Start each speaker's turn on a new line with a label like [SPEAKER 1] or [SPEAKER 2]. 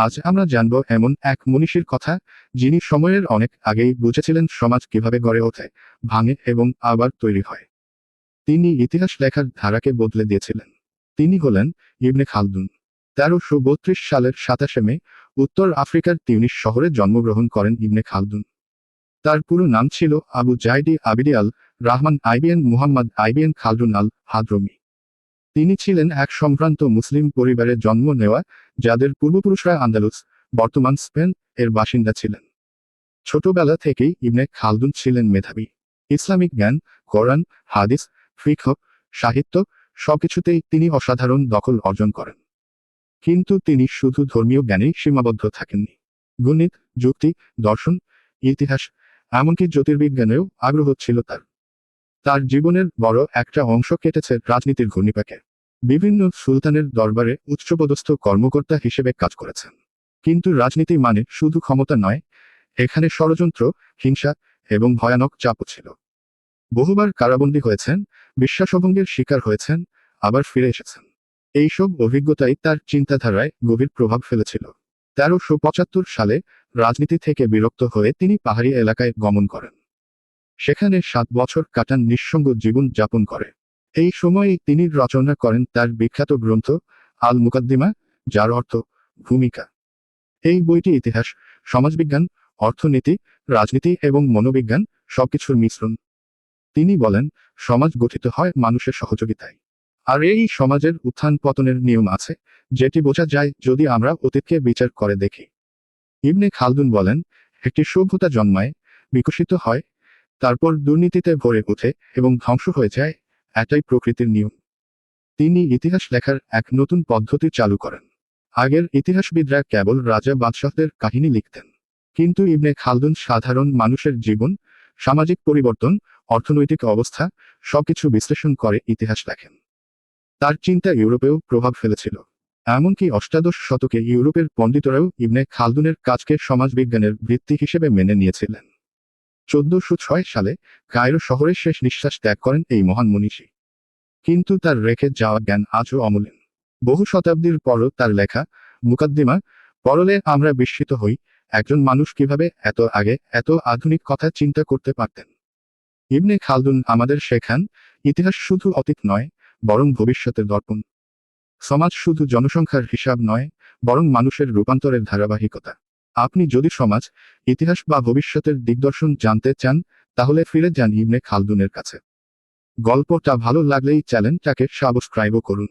[SPEAKER 1] আজ আমরা জানব এমন এক মনীষীর কথা, যিনি সময়ের অনেক আগেই বুঝেছিলেন সমাজ কিভাবে গড়ে ওঠে, ভাঙে এবং আবার তৈরি হয়। তিনি ইতিহাস লেখার ধারাকে বদলে দিয়েছিলেন। তিনি হলেন ইবনে খালদুন। 1332 সালের 27 মে উত্তর আফ্রিকার তিউনিস শহরে জন্মগ্রহণ করেন ইবনে খালদুন। তার পুরো নাম ছিল আবু জাইদি আবিদি আল রাহমান আইবিএন মুহাম্মদ আইবিএন খালদুন আল হাদ্রমি। তিনি ছিলেন এক সম্ভ্রান্ত মুসলিম পরিবারে জন্ম নেওয়া, যাদের পূর্বপুরুষরা আন্দালুস, বর্তমান স্পেন এর বাসিন্দা ছিলেন। ছোটবেলা থেকেই ইবনে খালদুন ছিলেন মেধাবী। ইসলামিক জ্ঞান, কোরআন, হাদিস, ফিকহ, সাহিত্য সবকিছুতেই তিনি অসাধারণ দখল অর্জন করেন। কিন্তু তিনি শুধু ধর্মীয় জ্ঞানেই সীমাবদ্ধ থাকেননি। গণিত, যুক্তি, দর্শন, ইতিহাস, এমনকি জ্যোতির্বিজ্ঞানেও আগ্রহ ছিল তার। তার জীবনের বড় একটা অংশ কেটেছে রাজনীতির ঘূর্ণিপাকে। বিভিন্ন সুলতানের দরবারে উচ্চপদস্থ কর্মকর্তা হিসেবে কাজ করেছেন। কিন্তু রাজনীতি মানে শুধু ক্ষমতা নয়, এখানে ষড়যন্ত্র, হিংসা এবং ভয়ানক চাপও ছিল। বহুবার কারাবন্দী হয়েছেন, বিশ্বাসভঙ্গের শিকার হয়েছেন, আবার ফিরে এসেছেন। এইসব অভিজ্ঞতাই তার চিন্তাধারায় গভীর প্রভাব ফেলেছিল। 1375 সালে রাজনীতি থেকে বিরক্ত হয়ে তিনি পাহাড়ি এলাকায় গমন করেন। সেখানে 7 বছর কাটান নিঃসঙ্গ জীবন যাপন করে। এই সময়েই তিনি রচনা করেন তার বিখ্যাত গ্রন্থ আল মুকাদ্দিমা, যার অর্থ ভূমিকা। এই বইটি ইতিহাস, সমাজবিজ্ঞান, অর্থনীতি, রাজনীতি এবং মনোবিজ্ঞান সবকিছুর মিশ্রণ। তিনি বলেন, সমাজ গঠিত হয় মানুষের সহযোগিতায়। আর এই সমাজের উত্থান পতনের নিয়ম আছে, যেটি বোঝা যায় যদি আমরা অতীতকে বিচার করে দেখি। ইবনে খালদুন বলেন, একটি সভ্যতা জন্মায়, বিকশিত হয়, তারপর দুর্নীতিতে ভরে ওঠে এবং ধ্বংস হয়ে যায়, এটাই প্রকৃতির নিয়ম। তিনি ইতিহাস লেখার এক নতুন পদ্ধতি চালু করেন। আগের ইতিহাসবিদরা কেবল রাজা বাদশাহদের কাহিনী লিখতেন। কিন্তু ইবনে খালদুন সাধারণ মানুষের জীবন, সামাজিক পরিবর্তন, অর্থনৈতিক অবস্থা সবকিছু বিশ্লেষণ করে ইতিহাস লেখেন। তার চিন্তা ইউরোপেও প্রভাব ফেলেছিল। এমনকি অষ্টাদশ শতকে ইউরোপের পণ্ডিতরাও ইবনে খালদুনের কাজকে সমাজবিজ্ঞানের ভিত্তি হিসেবে মেনে নিয়েছিলেন। 1406 সালে কায়রো শহরে শেষ নিঃশ্বাস ত্যাগ করেন এই মহান মনীষী। কিন্তু তার রেখে যাওয়া জ্ঞান আজও অমূল্য। বহু শতাব্দীর পরও তার লেখা মুকাদ্দিমা পড়লে আমরা বিস্মিত হই, একজন মানুষ কিভাবে এত আগে এত আধুনিক কথা চিন্তা করতে পারতেন। ইবনে খালদুন আমাদের শেখান, ইতিহাস শুধু অতীত নয়, বরং ভবিষ্যতের দর্পণ। সমাজ শুধু জনসংখ্যার হিসাব নয়, বরং মানুষের রূপান্তরের ধারাবাহিকতা। আপনি যদি সমাজ, ইতিহাস বা ভবিষ্যতের দিগদর্শন জানতে চান, তাহলে ফিরে যান ইবনে খালদুনের কাছে। গল্পটা ভালো লাগলেই চ্যানেলটাকে সাবস্ক্রাইবও করুন।